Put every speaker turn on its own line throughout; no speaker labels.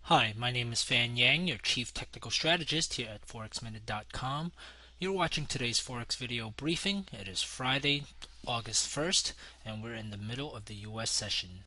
Hi, my name is Fan Yang, your Chief Technical Strategist here at ForexMinute.com. You're watching today's Forex video briefing. It is Friday, August 1st, and we're in the middle of the US session.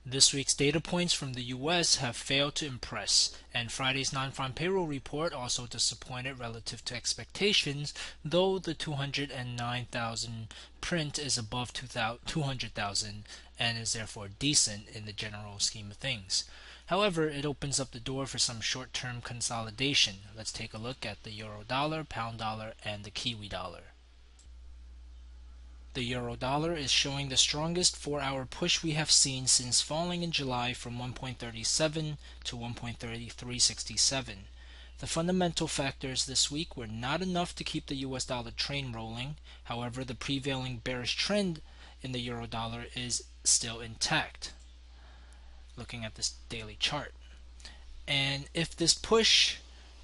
This week's data points from the US have failed to impress, and Friday's non-farm payroll report also disappointed relative to expectations, though the 209,000 print is above 200,000 and is therefore decent in the general scheme of things. However, it opens up the door for some short-term consolidation. Let's take a look at the euro dollar, pound dollar, and the Kiwi dollar. The euro dollar is showing the strongest 4-hour push we have seen since falling in July from 1.37 to 1.3367. The fundamental factors this week were not enough to keep the US dollar train rolling. However, the prevailing bearish trend in the euro dollar is still intact. Looking at this daily chart. And if this push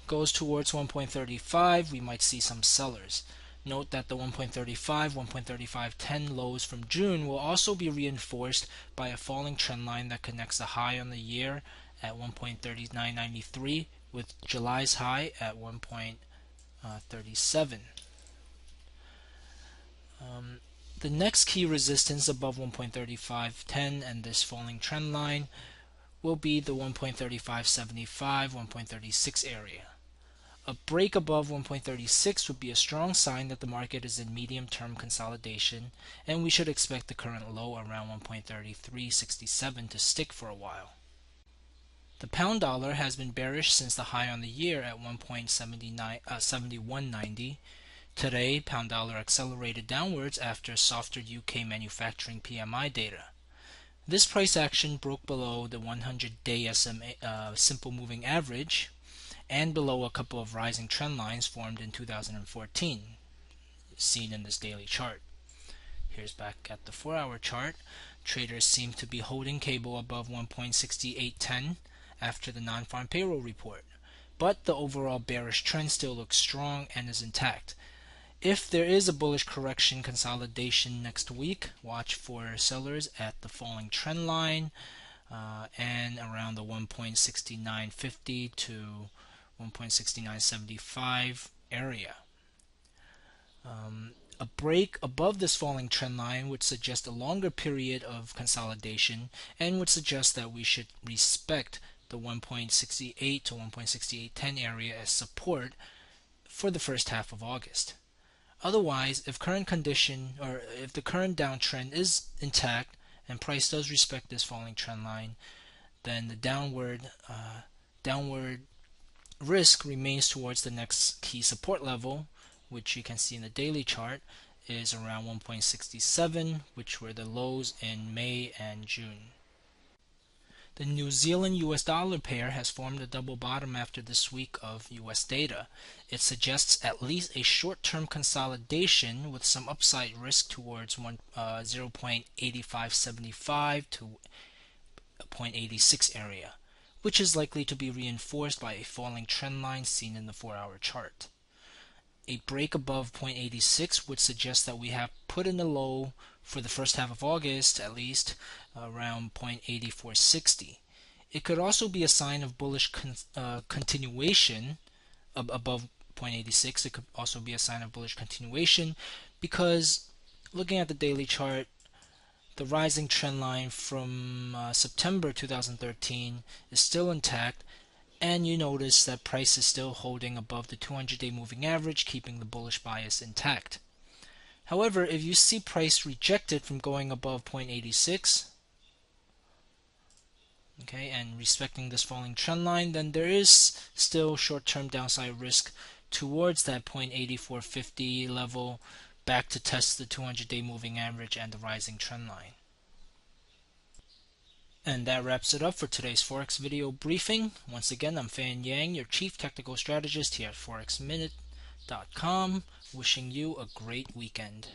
goes towards 1.35, we might see some sellers. Note that the 1.35, 1.3510 lows from June will also be reinforced by a falling trend line that connects the high on the year at 1.3993 with July's high at 1.37. The next key resistance above 1.3510 and this falling trend line will be the 1.3575, 1.36 area. A break above 1.36 would be a strong sign that the market is in medium-term consolidation, and we should expect the current low around 1.3367 to stick for a while. The pound dollar has been bearish since the high on the year at 1.7190. Today, pound dollar accelerated downwards after softer UK manufacturing PMI data. This price action broke below the 100-day SMA simple moving average and below a couple of rising trend lines formed in 2014, seen in this daily chart. Here's back at the 4-hour chart. Traders seem to be holding cable above 1.6810 after the non-farm payroll report, but the overall bearish trend still looks strong and is intact. If there is a bullish correction consolidation next week, watch for sellers at the falling trend line and around the 1.6950 to 1.6975 area. A break above this falling trend line would suggest a longer period of consolidation and would suggest that we should respect the 1.68 to 1.6810 area as support for the first half of August. Otherwise, if the current downtrend is intact and price does respect this falling trend line, then the downward risk remains towards the next key support level, which you can see in the daily chart is around 1.67, which were the lows in May and June. The New Zealand US dollar pair has formed a double bottom after this week of US data. It suggests at least a short-term consolidation with some upside risk towards 0.8575 to 0.86 area, which is likely to be reinforced by a falling trend line seen in the 4-hour chart. A break above 0.86 would suggest that we have put in a low for the first half of August, at least around 0.8460. It could also be a sign of bullish continuation above 0.86. It could also be a sign of bullish continuation because looking at the daily chart, the rising trend line from September 2013 is still intact, and you notice that price is still holding above the 200-day moving average, keeping the bullish bias intact. However, if you see price rejected from going above 0.86, okay, and respecting this falling trend line, then there is still short-term downside risk towards that 0.8450 level back to test the 200-day moving average and the rising trend line. And that wraps it up for today's Forex video briefing. Once again, I'm Fan Yang, your Chief Technical Strategist here at ForexMinute.com, wishing you a great weekend.